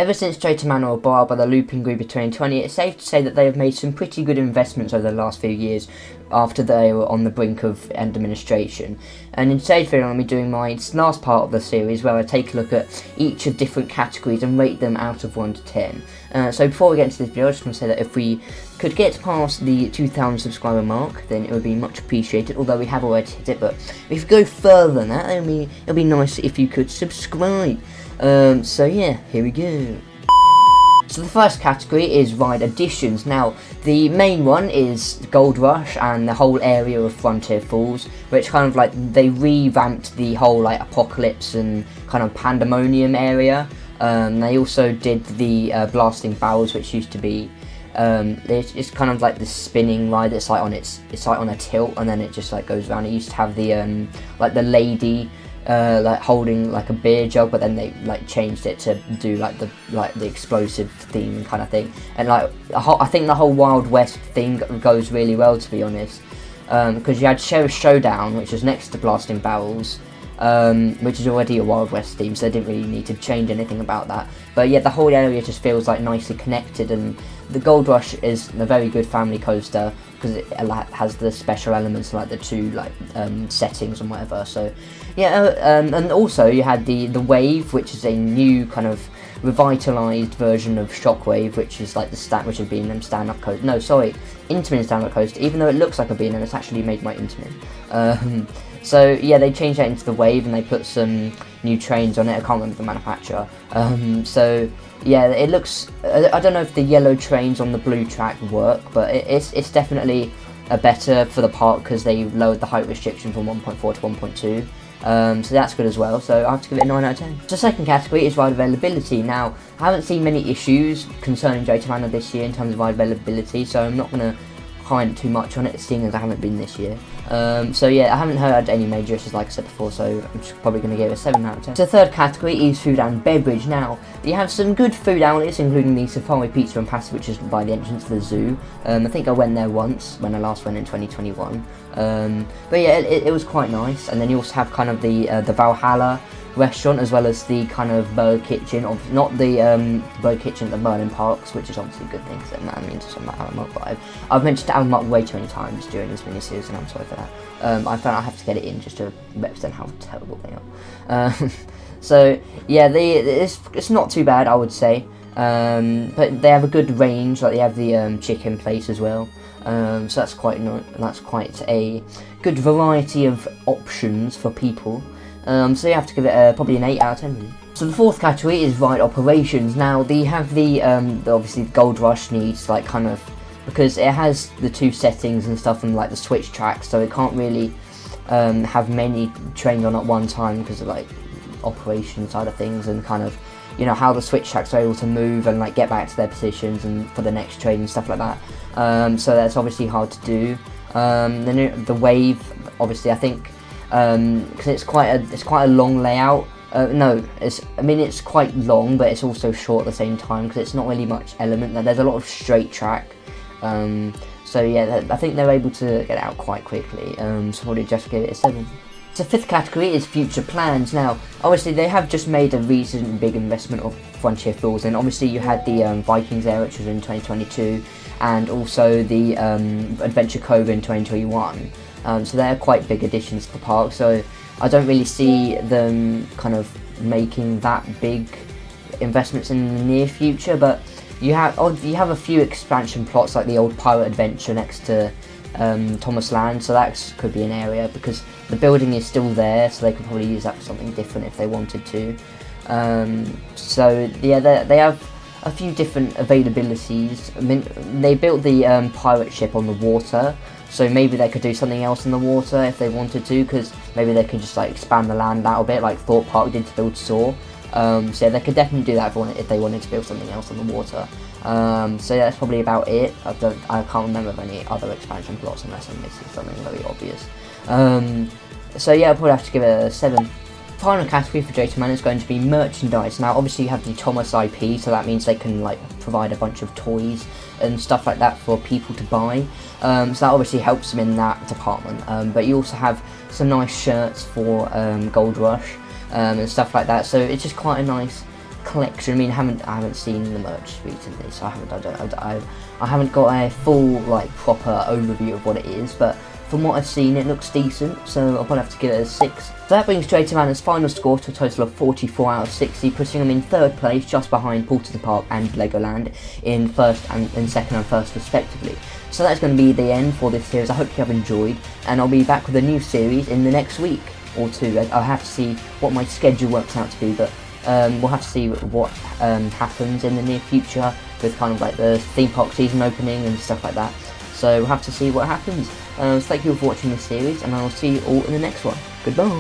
Ever since Drayton Manor were bought by the Looping Group in 2020, it's safe to say that they have made some pretty good investments over the last few years after they were on the brink of end administration. And in today's video, I'm going to be doing my last part of the series where I take a look at each of different categories and rate them out of 1 to 10. So before we get into this video, I just want to say that if we could get past the 2,000 subscriber mark, then it would be much appreciated, although we have already hit it. But if you go further than that, it'll be nice if you could subscribe. So yeah, here we go. So the first category is ride additions. Now, the main one is Gold Rush and the whole area of Frontier Falls, which kind of like, they revamped the whole like Apocalypse and kind of Pandemonium area. They also did the Blasting Barrels, which used to be, it's kind of like the spinning ride. It's like on a tilt, and then it just like goes around. It used to have the like the lady like holding like a beer jug, but then they like changed it to do like the explosive theme kind of thing. And like I think the whole Wild West thing goes really well, to be honest, because you had Sheriff Showdown, which was next to Blasting Barrels, which is already a Wild West theme, so they didn't really need to change anything about that. But yeah, the whole area just feels like nicely connected, and the Gold Rush is a very good family coaster because it has the special elements like the two like settings and whatever. So yeah, and also you had the Wave, which is a new kind of revitalized version of Shockwave, which is like which has been them stand-up coaster. No, sorry, Intamin stand-up coaster. Even though it looks like a B&M, it's actually made by Intamin. So yeah, they changed that into the Wave, and they put some new trains on it. I can't remember the manufacturer. So yeah, it looks. I don't know if the yellow trains on the blue track work, but it's definitely better for the park because they lowered the height restriction from 1.4 to 1.2. So that's good as well. So I have to give it a 9 out of 10. The second category is ride availability. Now, I haven't seen many issues concerning Drayton Manor this year in terms of ride availability, so I'm not going to comment too much on it, seeing as I haven't been this year. So yeah, I haven't heard any major issues like I said before, so I'm just probably going to give it a 7 out of 10. So the third category is food and beverage. Now, you have some good food outlets, including the Safari Pizza and Pasta, which is by the entrance to the zoo. I think I went there once when I last went in 2021. But yeah, it was quite nice. And then you also have kind of the Valhalla restaurant, as well as the kind of Burger Kitchen, not the Burger Kitchen at the Merlin Parks, which is obviously a good thing because that means it's on that Alamo vibe. I've mentioned Alamo way too many times during this miniseries, and I'm sorry for that. I found I have to get it in just to represent how terrible they are. So yeah, it's not too bad, I would say. But they have a good range. Like they have the chicken place as well. So that's quite nice. That's quite a good variety of options for people. So you have to give it probably an 8 out of 10 really. So the fourth category is ride operations. Now they have the obviously the Gold Rush needs like kind of, because it has the two settings and stuff and like the switch tracks, so it can't really have many trains on at one time because of like operation side of things, and kind of, you know, how the switch tracks are able to move and like get back to their positions and for the next train and stuff like that. So that's obviously hard to do. Then the Wave, obviously, I think because it's quite a long layout. It's quite long, but it's also short at the same time because it's not really much element. There's a lot of straight track. So yeah, I think they're able to get it out quite quickly. So probably just give it a 7. So fifth category is future plans. Now, obviously they have just made a recent big investment of Frontier Falls, and obviously you had the Vikings there, which was in 2022, and also the Adventure Cove in 2021. So they're quite big additions to the park, so I don't really see them kind of making that big investments in the near future. But you have a few expansion plots like the old Pirate Adventure next to Thomas Land, so that could be an area because the building is still there, so they could probably use that for something different if they wanted to. So yeah, they have a few different availabilities. I mean, they built the pirate ship on the water, so maybe they could do something else in the water if they wanted to, because maybe they could just like expand the land out a bit like Thorpe Park did to build Saw. So yeah, they could definitely do that if they wanted to build something else on the water. So yeah, that's probably about it. I can't remember of any other expansion plots unless I'm missing something very obvious. So yeah, I'll probably have to give it a 7. Final category for Drayton Manor is going to be merchandise. Now obviously you have the Thomas IP, so that means they can like provide a bunch of toys and stuff like that for people to buy. So that obviously helps them in that department. But you also have some nice shirts for Gold Rush and stuff like that. So it's just quite a nice collection. I mean, I haven't seen the merch recently, so I haven't got a full proper overview of what it is, but from what I've seen, it looks decent, so I'll probably have to give it a 6. So that brings Drayton Manor's final score to a total of 44 out of 60, putting them in 3rd place, just behind Porter the Park and Legoland in 1st and 2nd and 1st respectively. So that's going to be the end for this series. I hope you have enjoyed, and I'll be back with a new series in the next week or 2. I'll have to see what my schedule works out to be, but we'll have to see what happens in the near future with kind of the theme park season opening and stuff like that. So we'll have to see what happens. So thank you all for watching this series, and I will see you all in the next one. Goodbye.